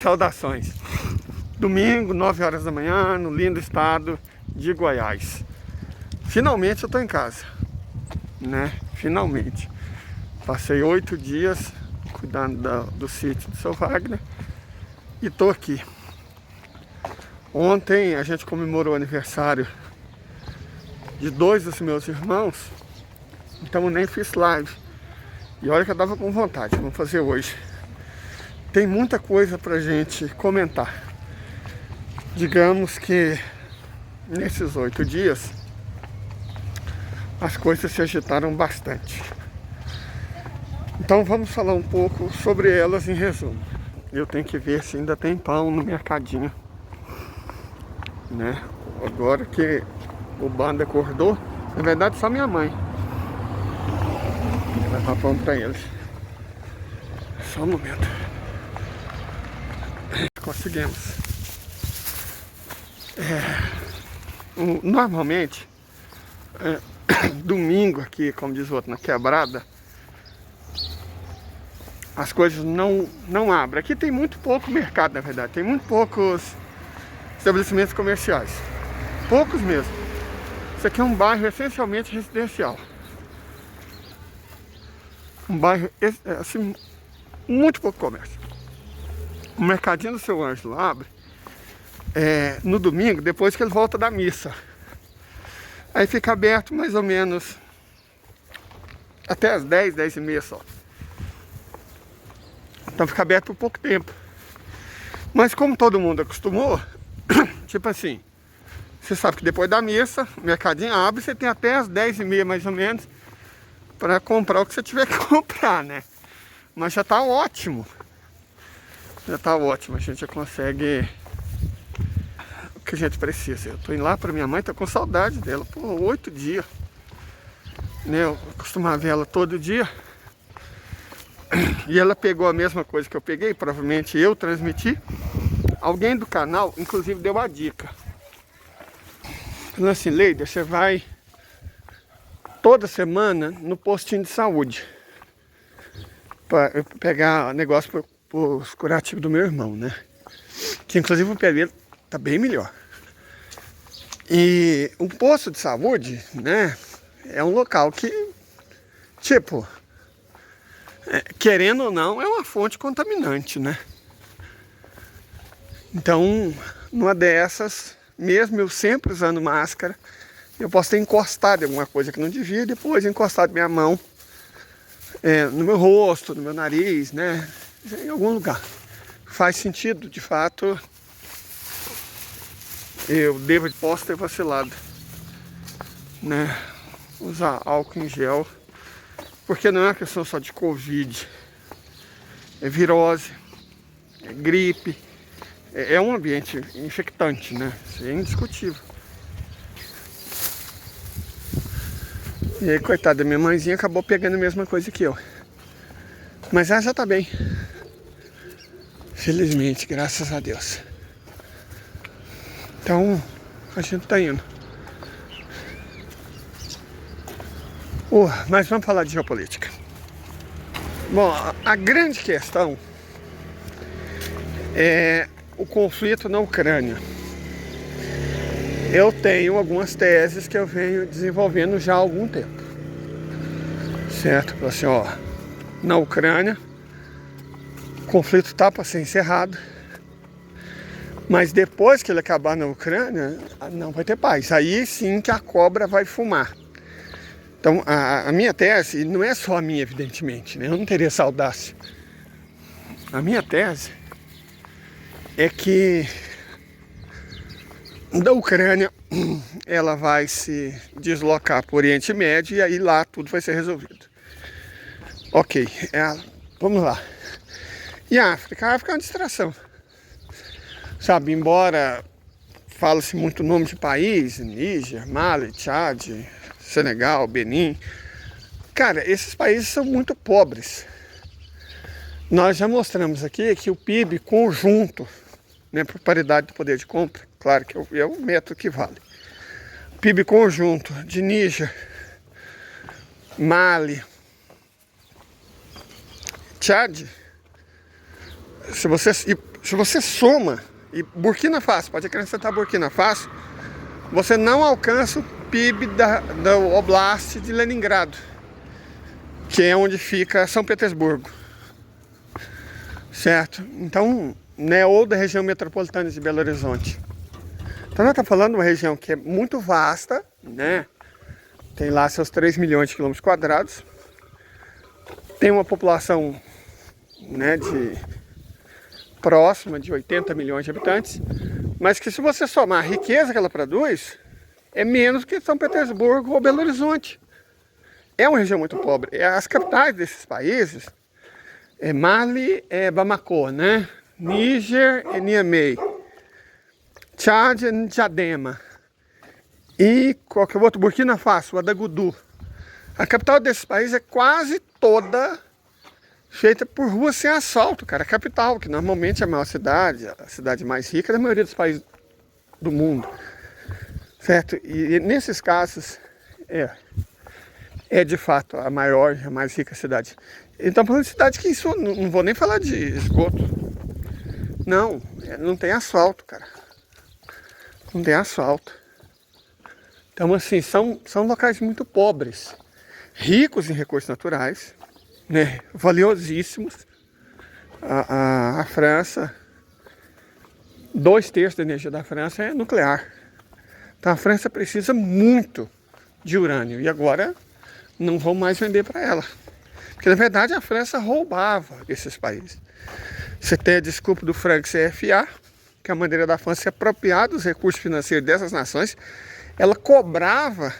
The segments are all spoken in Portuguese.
Saudações. Domingo, 9 horas da manhã, no lindo estado de Goiás. Finalmente eu tô em casa, né? Finalmente. Passei 8 dias cuidando do sítio do seu Wagner e tô aqui. Ontem a gente comemorou o aniversário de 2 dos meus irmãos, então eu nem fiz live. E olha que eu tava com vontade, vamos fazer hoje. Tem muita coisa pra gente comentar. Digamos que nesses 8 dias as coisas se agitaram bastante. Então vamos falar um pouco sobre elas em resumo. Eu tenho que ver se ainda tem pão no mercadinho, né? Agora que o bando acordou, na verdade só minha mãe vai levar pão pra eles. Só um momento. Conseguimos. Normalmente domingo aqui, como diz o outro, na quebrada, as coisas não abrem. Aqui tem muito pouco mercado, na verdade. Tem muito poucos estabelecimentos comerciais. Poucos mesmo. Isso aqui é um bairro essencialmente residencial. Um bairro, assim, muito pouco comércio. O mercadinho do seu Ângelo abre no domingo, depois que ele volta da missa. Aí fica aberto mais ou menos até as 10, 10 e meia só. Então fica aberto por pouco tempo. Mas como todo mundo acostumou, tipo assim, você sabe que depois da missa, o mercadinho abre, você tem até as 10 e meia mais ou menos para comprar o que você tiver que comprar, né? Mas já tá ótimo. Já tá ótimo, a gente já consegue o que a gente precisa. Eu tô indo lá pra minha mãe, tô com saudade dela. Pô, 8 dias. Né? Eu costumava ver ela todo dia. E ela pegou a mesma coisa que eu peguei, provavelmente eu transmiti. Alguém do canal, inclusive, deu a dica. Falando assim, Leida, você vai toda semana no postinho de saúde para pegar negócio pros curativos do meu irmão, né? Que inclusive o pé dele tá bem melhor. E um posto de saúde, né, é um local que, tipo, querendo ou não, é uma fonte contaminante, né? Então, numa dessas, mesmo eu sempre usando máscara, eu posso ter encostado em alguma coisa que não devia, e depois encostado minha mão no meu rosto, no meu nariz, né? Em algum lugar. Faz sentido, de fato. Eu posso ter vacilado, né? Usar álcool em gel, porque não é uma questão só de Covid, é virose, é gripe, é um ambiente infectante, né? Isso é indiscutível. E aí, coitada, minha mãezinha acabou pegando a mesma coisa que eu. Mas ela já tá bem. Felizmente, graças a Deus. Então, a gente tá indo. Mas vamos falar de geopolítica. Bom, a grande questão é o conflito na Ucrânia. Eu tenho algumas teses que eu venho desenvolvendo já há algum tempo. Certo? Assim, ó, na Ucrânia, o conflito tá para ser encerrado. Mas depois que ele acabar na Ucrânia, não vai ter paz. Aí sim que a cobra vai fumar. Então, a minha tese, não é só a minha, evidentemente, né? Eu não teria essa audácia. A minha tese é que da Ucrânia ela vai se deslocar para o Oriente Médio e aí lá tudo vai ser resolvido. Ok, vamos lá. E a África? A África é uma distração. Sabe, embora fala-se muito o nome de país, Níger, Mali, Tchad, Senegal, Benin. Cara, esses países são muito pobres. Nós já mostramos aqui que o PIB conjunto, né, por paridade de poder de compra, claro que é o método que vale. O PIB conjunto de Níger, Mali, Tchad, se você se você soma, e Burkina Faso, pode acrescentar Burkina Faso, você não alcança o PIB da Oblast de Leningrado, que é onde fica São Petersburgo, certo? Então, né, ou da região metropolitana de Belo Horizonte. Então nós estamos falando de uma região que é muito vasta, né? Tem lá seus 3 milhões de quilômetros quadrados, tem uma população, né, próxima de 80 milhões de habitantes, mas que se você somar a riqueza que ela produz, é menos que São Petersburgo ou Belo Horizonte. É uma região muito pobre. As capitais desses países é Mali, é Bamako, né? Níger é Niamey, Tchad é N'Djamena e qualquer outro, Burkina Faso, Ouagadougou. A capital desses países é quase toda feita por ruas sem asfalto, cara. A capital, que normalmente é a maior cidade, a cidade mais rica da maioria dos países do mundo, certo? E nesses casos é de fato a maior e a mais rica cidade. Então, falando de cidade que isso, não vou nem falar de esgoto. Não tem asfalto, cara. Não tem asfalto. Então, assim, são locais muito pobres, ricos em recursos naturais, né, valiosíssimos. A França, 2/3 da energia da França é nuclear. Então, a França precisa muito de urânio e agora não vão mais vender para ela. Porque, na verdade, a França roubava esses países. Você tem a desculpa do franco CFA, que é a maneira da França se apropriar dos recursos financeiros dessas nações. Ela cobrava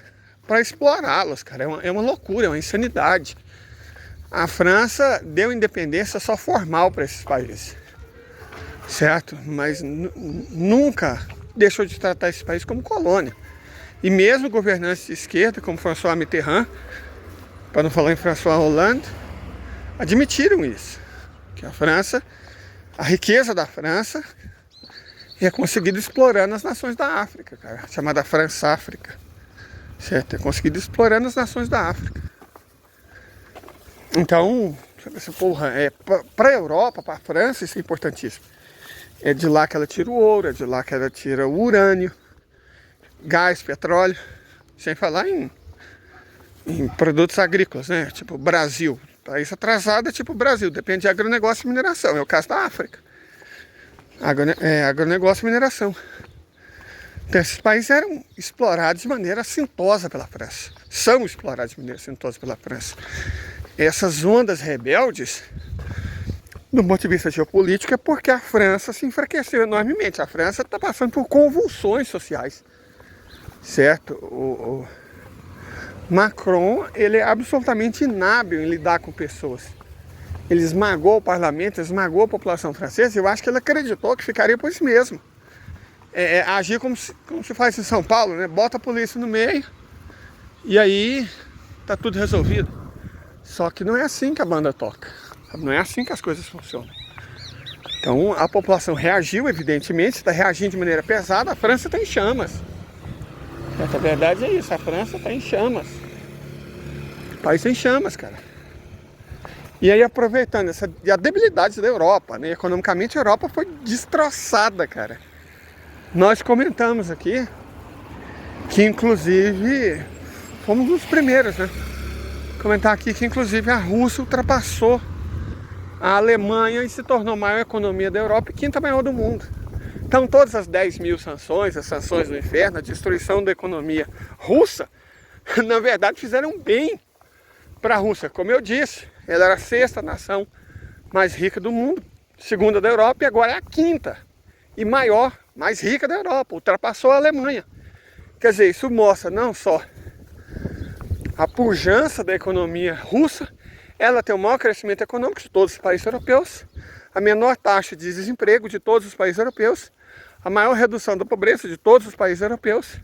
para explorá-los, cara. É uma loucura, é uma insanidade. A França deu independência só formal para esses países, certo? Mas nunca deixou de tratar esses países como colônia. E mesmo governantes de esquerda, como François Mitterrand, para não falar em François Hollande, admitiram isso. Que a França, a riqueza da França é conseguido explorando as nações da África, cara, chamada França-África, certo? É conseguido explorando as nações da África. Então, para a Europa, para a França, isso é importantíssimo. É de lá que ela tira o ouro, é de lá que ela tira o urânio, gás, petróleo, sem falar em produtos agrícolas, né? Tipo Brasil. País atrasado é tipo Brasil, depende de agronegócio e mineração. É o caso da África. Agronegócio e mineração. Então, esses países eram explorados de maneira assintosa pela França. São explorados de maneira assintosa pela França. Essas ondas rebeldes, do ponto de vista geopolítico, é porque a França se enfraqueceu enormemente. A França está passando por convulsões sociais, certo? O Macron, ele é absolutamente inábil em lidar com pessoas. Ele esmagou o parlamento, esmagou a população francesa, e eu acho que ele acreditou que ficaria por isso mesmo. Agir como se faz em São Paulo, né? Bota a polícia no meio e aí tá tudo resolvido. Só que não é assim que a banda toca, não é assim que as coisas funcionam. Então a população reagiu, evidentemente, está reagindo de maneira pesada. A França está em chamas. A verdade é isso, a França está em chamas. O país está em chamas, cara. E aí, aproveitando a debilidade da Europa, né? Economicamente a Europa foi destroçada, cara. Nós comentamos aqui que inclusive fomos os primeiros, né? Comentar aqui que inclusive a Rússia ultrapassou a Alemanha e se tornou a maior economia da Europa e quinta maior do mundo. Então todas as 10 mil sanções, as sanções do inferno, a destruição da economia russa, na verdade fizeram bem para a Rússia. Como eu disse, ela era a 6ª nação mais rica do mundo, 2ª da Europa, e agora é a 5ª e maior, mais rica da Europa, ultrapassou a Alemanha. Quer dizer, isso mostra não só a pujança da economia russa, ela tem o maior crescimento econômico de todos os países europeus, a menor taxa de desemprego de todos os países europeus, a maior redução da pobreza de todos os países europeus,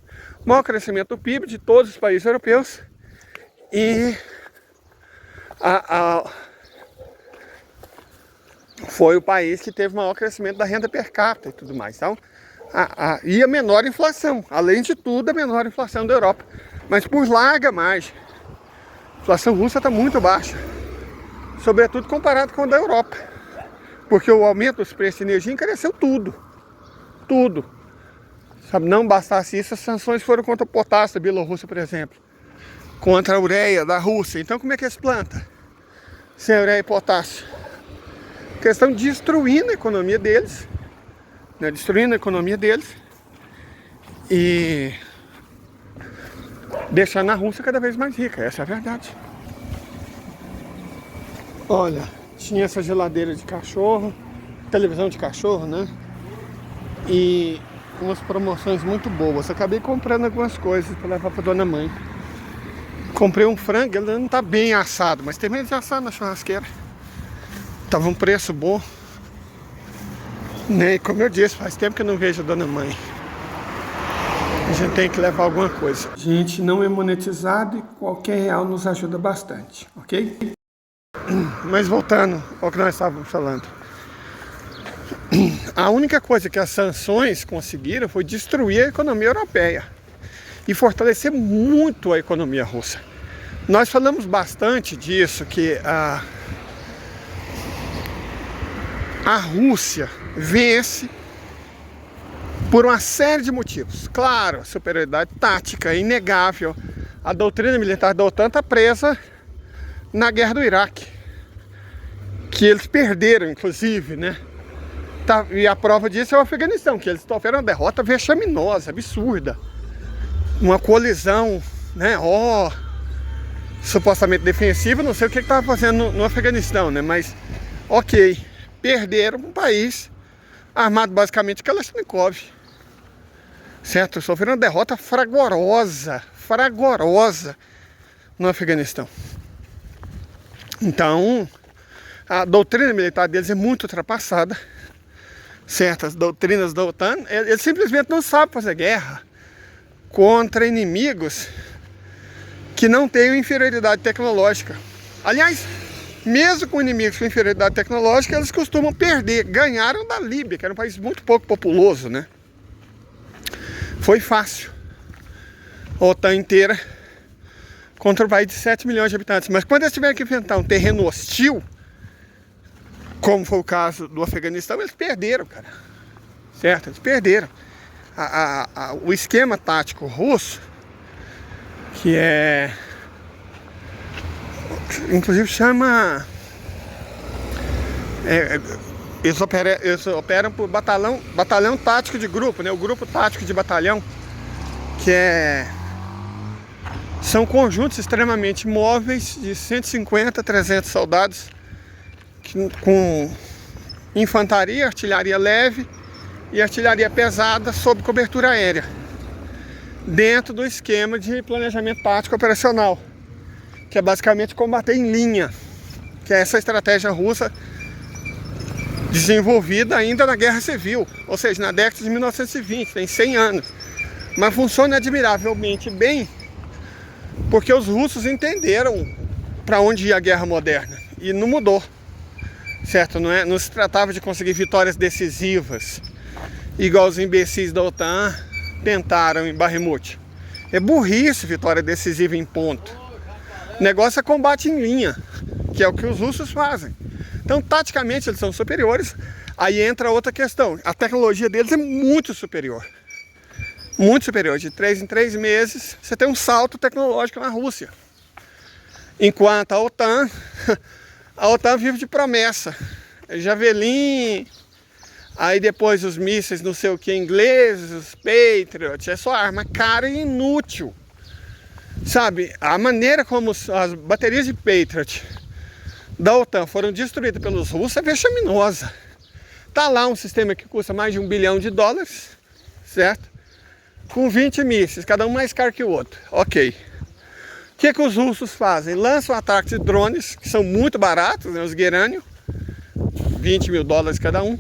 o maior crescimento do PIB de todos os países europeus e foi o país que teve o maior crescimento da renda per capita e tudo mais. Então, e a menor inflação, além de tudo, a menor inflação da Europa, mas por larga margem. A inflação russa está muito baixa, sobretudo comparado com a da Europa. Porque o aumento dos preços de energia encareceu tudo. Tudo. Sabe, não bastasse isso, as sanções foram contra o potássio da Bielorrússia, por exemplo. Contra a ureia da Rússia. Então como é que eles plantam? Sem ureia e potássio. Porque eles estão destruindo a economia deles. Né? Destruindo a economia deles. E deixando a Rússia cada vez mais rica. Essa é a verdade. Olha, tinha essa geladeira de cachorro, televisão de cachorro, né? E umas promoções muito boas. Acabei comprando algumas coisas para levar para dona mãe. Comprei um frango, ele não tá bem assado, mas terminei de assar na churrasqueira. Tava um preço bom. Né? E como eu disse, faz tempo que eu não vejo a dona mãe. A gente tem que levar alguma coisa. A gente não é monetizado e qualquer real nos ajuda bastante, ok? Mas voltando ao que nós estávamos falando. A única coisa que as sanções conseguiram foi destruir a economia europeia e fortalecer muito a economia russa. Nós falamos bastante disso, que a Rússia vence por uma série de motivos. Claro, a superioridade tática é inegável. A doutrina militar da OTAN está presa na guerra do Iraque, que eles perderam, inclusive, né? E a prova disso é o Afeganistão, que eles sofreram uma derrota vexaminosa, absurda. Uma colisão, né? Supostamente defensiva, não sei o que estava fazendo no Afeganistão, né? Mas, ok, perderam um país armado basicamente de Kalashnikov, certo? Sofreram uma derrota fragorosa no Afeganistão. Então, a doutrina militar deles é muito ultrapassada, certo? As doutrinas da OTAN, eles simplesmente não sabem fazer guerra contra inimigos que não tenham inferioridade tecnológica. Aliás, mesmo com inimigos com inferioridade tecnológica, eles costumam perder. Ganharam da Líbia, que era um país muito pouco populoso, né? Foi fácil. A OTAN inteira contra um país de 7 milhões de habitantes. Mas quando eles tiverem que enfrentar um terreno hostil, como foi o caso do Afeganistão, eles perderam, cara. Certo? Eles perderam. O esquema tático russo, que é... inclusive chama... eles operam por batalhão tático de grupo, né? O grupo tático de batalhão, que são conjuntos extremamente móveis de 150 a 300 soldados com infantaria, artilharia leve e artilharia pesada sob cobertura aérea, dentro do esquema de planejamento tático operacional, que é basicamente combater em linha, que é essa estratégia russa desenvolvida ainda na Guerra Civil, ou seja, na década de 1920, tem 100 anos. Mas funciona admiravelmente bem, porque os russos entenderam para onde ia a guerra moderna e não mudou, certo? Não se tratava de conseguir vitórias decisivas, igual os imbecis da OTAN tentaram em Bakhmut. É burrice vitória decisiva em ponto. O negócio é combate em linha, que é o que os russos fazem. Então, taticamente, eles são superiores. Aí entra outra questão. A tecnologia deles é muito superior. Muito superior. De 3 em 3 meses, você tem um salto tecnológico na Rússia. Enquanto a OTAN vive de promessa. Javelin, aí depois os mísseis não sei o que ingleses, os Patriot, é só arma cara e inútil. Sabe, a maneira como as baterias de Patriot da OTAN foram destruídas pelos russos é vexaminosa. Tá lá um sistema que custa mais de $1 bilhão, certo? Com 20 mísseis, cada um mais caro que o outro. Ok. O que os russos fazem? Lançam ataques de drones, que são muito baratos, né, os Gerânio, $20 mil cada um.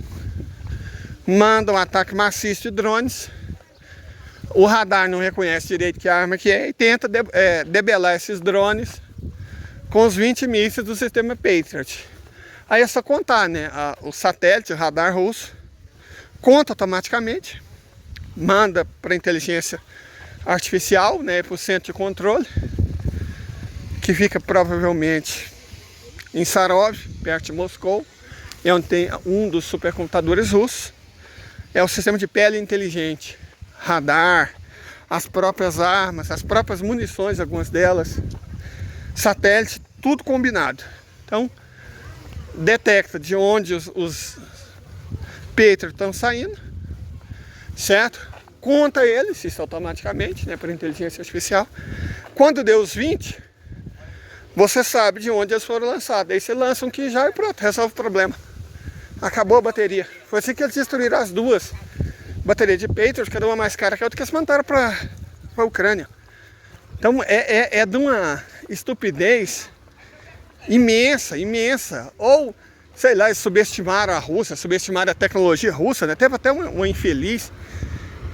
Mandam um ataque maciço de drones. O radar não reconhece direito que arma que é e tenta debelar esses drones com os 20 mísseis do sistema Patriot. Aí é só contar, né? O satélite, o radar russo, conta automaticamente, manda para a inteligência artificial, né, para o centro de controle, que fica provavelmente em Sarov, perto de Moscou, é onde tem um dos supercomputadores russos. É o sistema de pele inteligente, radar, as próprias armas, as próprias munições, algumas delas, satélite, tudo combinado. Então, detecta de onde os Patriot estão saindo, certo? Conta eles, isso automaticamente, né, por inteligência artificial. Quando deu os 20, você sabe de onde eles foram lançados. Aí você lança um que já e pronto, resolve o problema. Acabou a bateria. Foi assim que eles destruíram as duas baterias de Patriot, cada uma mais cara que a outra, que eles mandaram para a Ucrânia. Então é de uma estupidez imensa, imensa. Ou, sei lá, eles subestimaram a Rússia, subestimaram a tecnologia russa, né? Teve até uma infeliz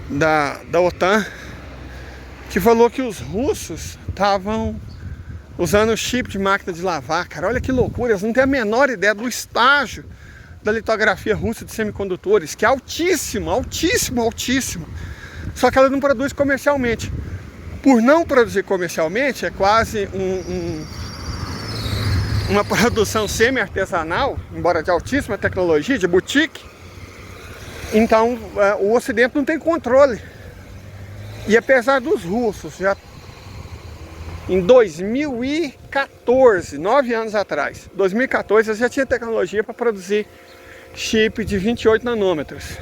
da OTAN que falou que os russos estavam usando chip de máquina de lavar. Cara, olha que loucura, eles não têm a menor ideia do estágio da litografia russa de semicondutores, que é altíssimo, altíssimo, altíssimo. Só que ela não produz comercialmente. Por não produzir comercialmente, é quase uma produção semi-artesanal, embora de altíssima tecnologia, de boutique. Então o Ocidente não tem controle. E apesar dos russos já em 2014, 9 anos atrás, 2014, eles já tinham tecnologia para produzir chip de 28 nanômetros,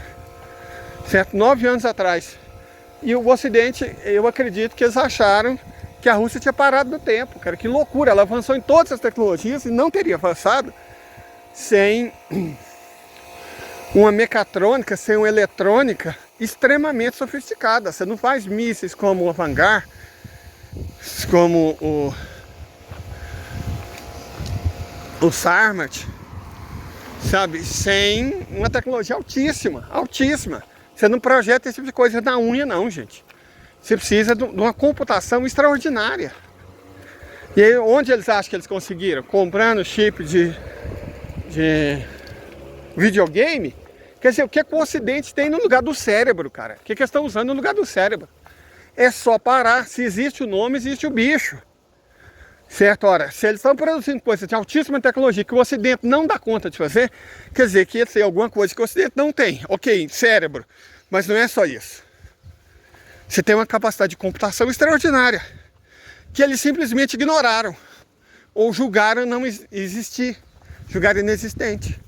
certo? 9 anos atrás. E o Ocidente, eu acredito que eles acharam que a Rússia tinha parado no tempo, cara. Que loucura, ela avançou em todas as tecnologias e não teria avançado sem uma mecatrônica, sem uma eletrônica extremamente sofisticada. Você não faz mísseis como o Vanguard, como o Sarmat, sabe, sem uma tecnologia altíssima, altíssima. Você não projeta esse tipo de coisa na unha não, gente. Você precisa de uma computação extraordinária. E aí, onde eles acham que eles conseguiram? Comprando chip de videogame? Quer dizer, o que o Ocidente tem no lugar do cérebro, cara? O que eles estão usando no lugar do cérebro? É só parar. Se existe o nome, existe o bicho. Certo? Ora, se eles estão produzindo coisas de altíssima tecnologia que o Ocidente não dá conta de fazer, quer dizer que ia ser alguma coisa que o Ocidente não tem. Ok, cérebro. Mas não é só isso. Você tem uma capacidade de computação extraordinária, que eles simplesmente ignoraram. Ou julgaram não existir. Julgaram inexistente.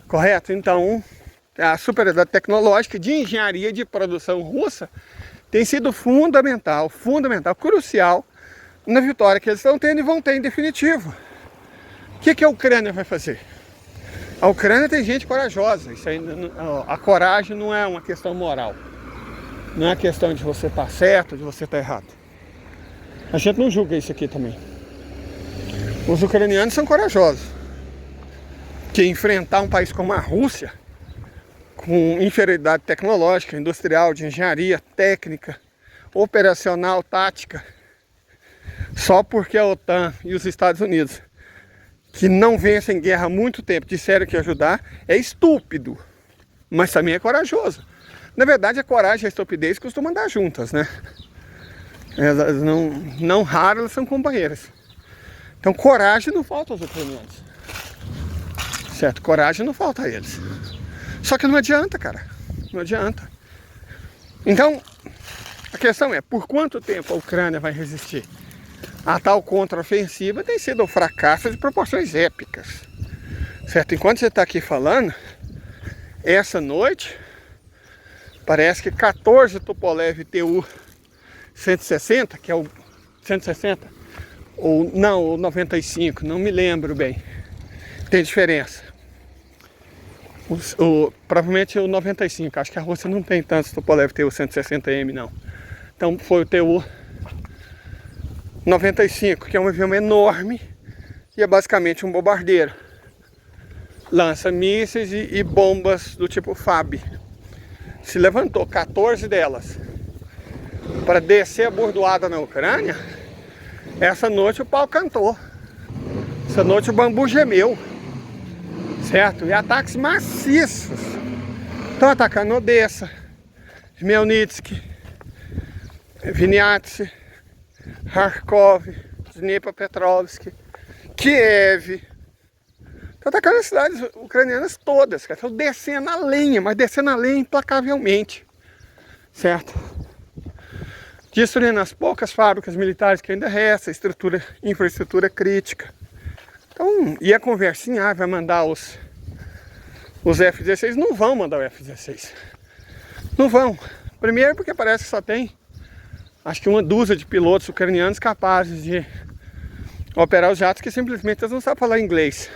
Correto? Então, a superioridade tecnológica de engenharia de produção russa tem sido fundamental, crucial na vitória que eles estão tendo e vão ter em definitivo. O que a Ucrânia vai fazer? A Ucrânia tem gente corajosa. Isso aí, a coragem não é uma questão moral. Não é uma questão de você estar certo, de você estar errado. A gente não julga isso aqui também. Os ucranianos são corajosos. Que enfrentar um país como a Rússia, com inferioridade tecnológica, industrial, de engenharia, técnica, operacional, tática, só porque a OTAN e os Estados Unidos, que não vencem guerra há muito tempo, disseram que ia ajudar, é estúpido, mas também é corajoso. Na verdade, a coragem e a estupidez costumam andar juntas, né? Elas não raro, elas são companheiras. Então, coragem não falta aos ucranianos. Certo? Coragem não falta a eles. Só que não adianta, cara. Não adianta. Então, a questão é, por quanto tempo a Ucrânia vai resistir? A tal contraofensiva tem sido um fracasso de proporções épicas. Certo? Enquanto você está aqui falando, essa noite, parece que 14 Tupolev Tu-160, que é o 160, ou não, o 95, não me lembro bem. Tem diferença. Provavelmente o 95, acho que a Rússia não tem tantos Tupolev Tu-160M não. Então foi o Tu-95, que é um avião enorme e é basicamente um bombardeiro. Lança mísseis e bombas do tipo FAB. Se levantou 14 delas para descer a bordoada na Ucrânia. Essa noite o pau cantou. Essa noite o bambu gemeu. Certo? E ataques maciços. Estão atacando Odessa, Khmelnytsk, Vinyatsk, Kharkov, Dnipropetrovsk, Kiev. Estão atacando as cidades ucranianas todas, cara. Estão descendo a lenha, mas descendo a lenha implacavelmente. Certo? Destruindo as poucas fábricas militares que ainda restam, infraestrutura crítica. Então, e a conversinha, vai mandar os F-16, não vão mandar o F-16. Não vão. Primeiro porque parece que só tem, acho que uma dúzia de pilotos ucranianos capazes de operar os jatos, que simplesmente eles não sabem falar inglês.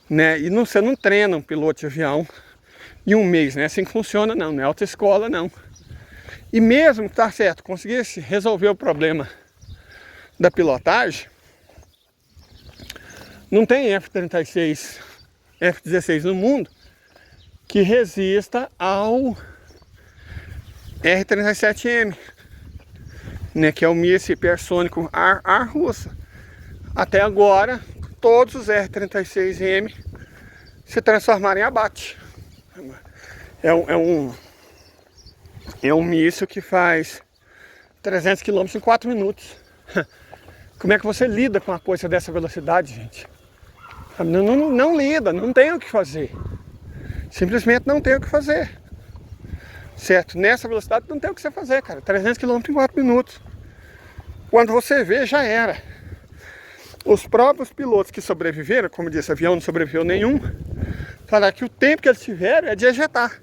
Né? E você não treina um piloto de avião em um mês, né? Assim que funciona não é autoescola não. E mesmo que tá certo, conseguisse resolver o problema da pilotagem, não tem F-36, F-16 no mundo que resista ao R-37M, né, que é o míssil hipersônico ar russa. Até agora, todos os R-36M se transformaram em abate. É um míssil que faz 300 km em 4 minutos. Como é que você lida com uma coisa dessa velocidade, gente? Não lida, não tem o que fazer. Simplesmente não tem o que fazer. Certo? Nessa velocidade não tem o que você fazer, cara. 300 km em 4 minutos. Quando você vê, já era. Os próprios pilotos que sobreviveram, como disse, o avião não sobreviveu nenhum, falaram que o tempo que eles tiveram é de ejetar.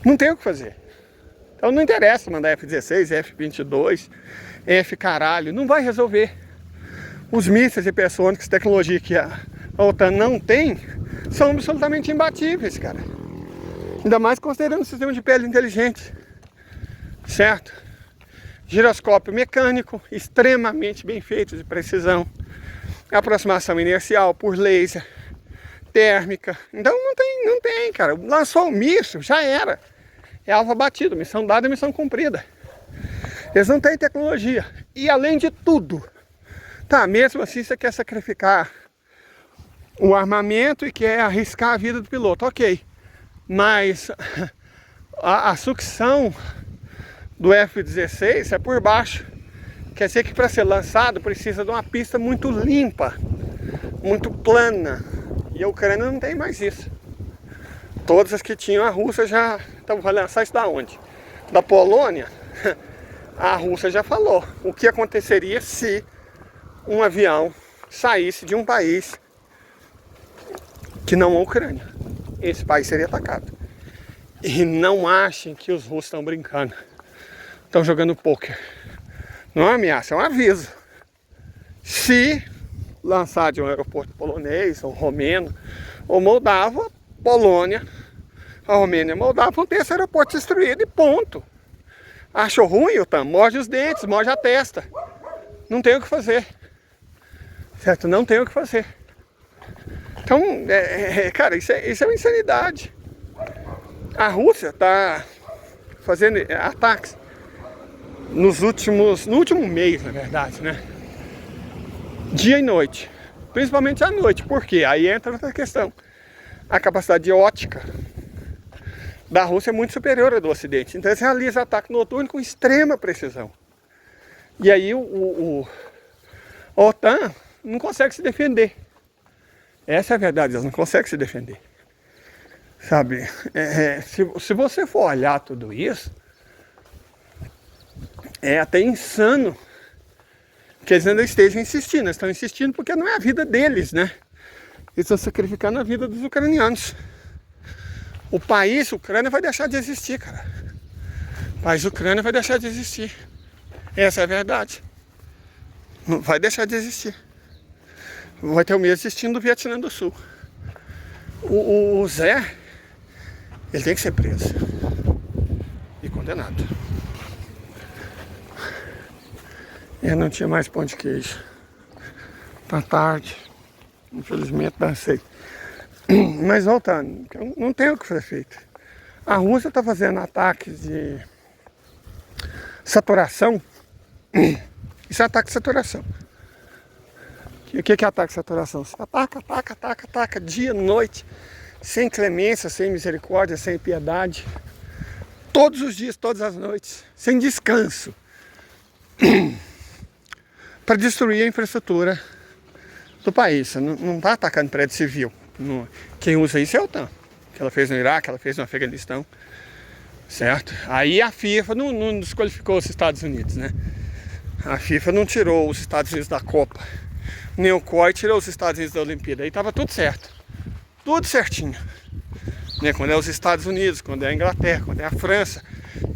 Não tem o que fazer. Então não interessa mandar F-16, F-22, F-caralho, não vai resolver. Os mísseis hipersônicos, tecnologia que a OTAN não tem, são absolutamente imbatíveis, cara. Ainda mais considerando o sistema de pele inteligente. Certo? Giroscópio mecânico, extremamente bem feito, de precisão. Aproximação inercial por laser, térmica. Então não tem, cara. Lançou o míssil, já era. É alvo abatido, missão dada, missão cumprida. Eles não têm tecnologia. E além de tudo, tá, mesmo assim você quer sacrificar o armamento e quer arriscar a vida do piloto, ok. Mas a sucção do F-16 é por baixo. Quer dizer que para ser lançado precisa de uma pista muito limpa, muito plana. E a Ucrânia não tem mais isso. Todas as que tinham, a Rússia já... Então vai lançar isso da onde? Da Polônia? A Rússia já falou o que aconteceria se um avião saísse de um país que não a Ucrânia. Esse país seria atacado. E não achem que os russos estão brincando. Estão jogando pôquer. Não é uma ameaça, é um aviso. Se lançar de um aeroporto polonês, ou romeno, ou moldavo, Polônia, a Romênia e a Moldávia vão ter esse aeroporto destruído e ponto. Achou ruim, OTAN? Morde os dentes, morde a testa. Não tem o que fazer. Certo? Não tem o que fazer. Então, cara, isso é uma insanidade. A Rússia está fazendo ataques no último mês, na verdade, né? Dia e noite. Principalmente à noite. Por quê? Aí entra outra questão. A capacidade óptica da Rússia é muito superior à do Ocidente. Então eles realizam ataque noturno com extrema precisão. E aí a OTAN não consegue se defender. Essa é a verdade, eles não conseguem se defender. Sabe? Se você for olhar tudo isso, é até insano que eles ainda estejam insistindo. Eles estão insistindo porque não é a vida deles, né? Eles estão sacrificando a vida dos ucranianos. O país Ucrânia vai deixar de existir, cara. O país Ucrânia vai deixar de existir. Essa é a verdade. Não vai deixar de existir. Vai ter o mesmo destino do Vietnã do Sul. O Zé, ele tem que ser preso e condenado. Eu não tinha mais pão de queijo. Tá tarde. Infelizmente dancei. Mas voltando, não tem o que ser feito. A Rússia está fazendo ataques de saturação. Isso é ataque de saturação. O que é ataque de saturação? Você ataca, dia, noite, sem clemência, sem misericórdia, sem piedade. Todos os dias, todas as noites, sem descanso. Para destruir a infraestrutura do país. Você não tá atacando prédio civil. Quem usa isso é a OTAN. Que ela fez no Iraque, ela fez no Afeganistão. Certo? Aí a FIFA não desqualificou os Estados Unidos, né? A FIFA não tirou os Estados Unidos da Copa. Nem o COI tirou os Estados Unidos da Olimpíada. Aí tava tudo certo. Tudo certinho. Né? Quando é os Estados Unidos, quando é a Inglaterra, quando é a França,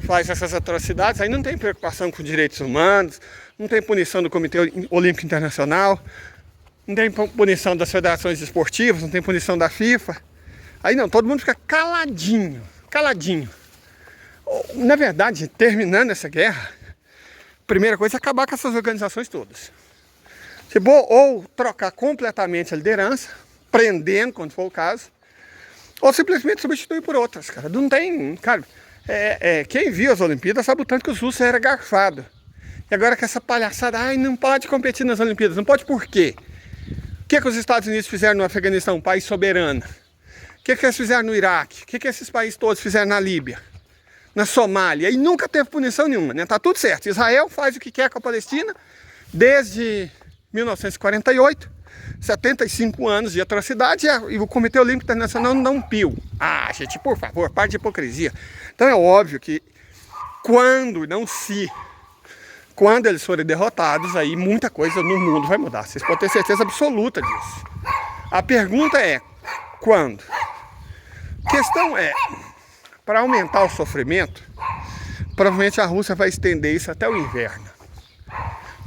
faz essas atrocidades, aí não tem preocupação com direitos humanos, não tem punição do Comitê Olímpico Internacional, não tem punição das federações esportivas, não tem punição da FIFA. Aí não, todo mundo fica caladinho, caladinho. Na verdade, terminando essa guerra, a primeira coisa é acabar com essas organizações todas. Tipo, ou trocar completamente a liderança, prendendo quando for o caso, ou simplesmente substituir por outras, cara. Não tem, cara, quem viu as Olimpíadas sabe o tanto que os russos eram garfados. E agora com essa palhaçada, ai, não pode competir nas Olimpíadas, não pode por quê? O que os Estados Unidos fizeram no Afeganistão, um país soberano? O que eles fizeram no Iraque? O que esses países todos fizeram na Líbia? Na Somália? E nunca teve punição nenhuma, né? Tá tudo certo. Israel faz o que quer com a Palestina desde 1948, 75 anos de atrocidade, e o Comitê Olímpico Internacional não dá um pio. Ah, gente, por favor, para de hipocrisia. Então é óbvio que quando eles forem derrotados, aí muita coisa no mundo vai mudar. Vocês podem ter certeza absoluta disso. A pergunta é, quando? A questão é, para aumentar o sofrimento, provavelmente a Rússia vai estender isso até o inverno.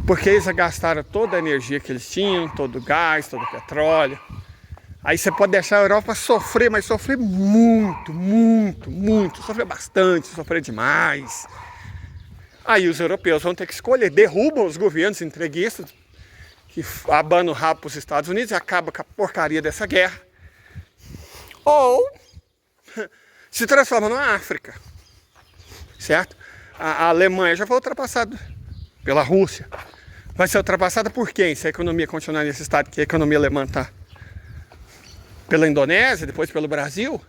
Porque eles gastaram toda a energia que eles tinham, todo o gás, todo o petróleo. Aí você pode deixar a Europa sofrer, mas sofrer muito, muito, muito. Sofrer bastante, sofrer demais. Aí os europeus vão ter que escolher, derrubam os governos entreguistas, que abanam o rabo para os Estados Unidos e acabam com a porcaria dessa guerra. Ou se transforma na África, certo? A Alemanha já foi ultrapassada pela Rússia. Vai ser ultrapassada por quem? Se a economia continuar nesse estado que a economia alemã está? Pela Indonésia, depois pelo Brasil?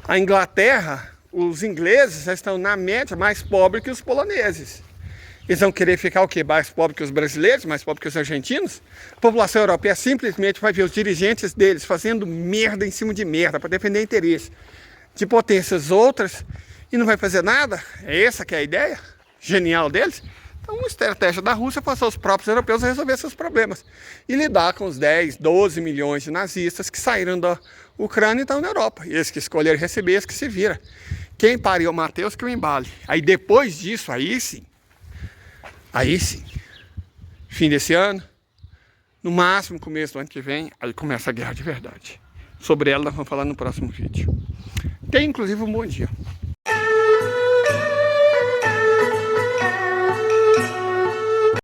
A Inglaterra, os ingleses já estão na média mais pobres que os poloneses. Eles vão querer ficar o quê? Mais pobre que os brasileiros, mais pobre que os argentinos? A população europeia simplesmente vai ver os dirigentes deles fazendo merda em cima de merda para defender interesse de potências outras e não vai fazer nada? É essa que é a ideia genial deles? Então, uma estratégia da Rússia é passar os próprios europeus a resolver seus problemas e lidar com os 10, 12 milhões de nazistas que saíram da Ucrânia e estão na Europa. E eles que escolheram receber, eles que se viram. Quem pariu o Mateus que o embale. Aí depois disso, aí sim, fim desse ano, no máximo começo do ano que vem, aí começa a guerra de verdade. Sobre ela nós vamos falar no próximo vídeo. Tenha inclusive um bom dia.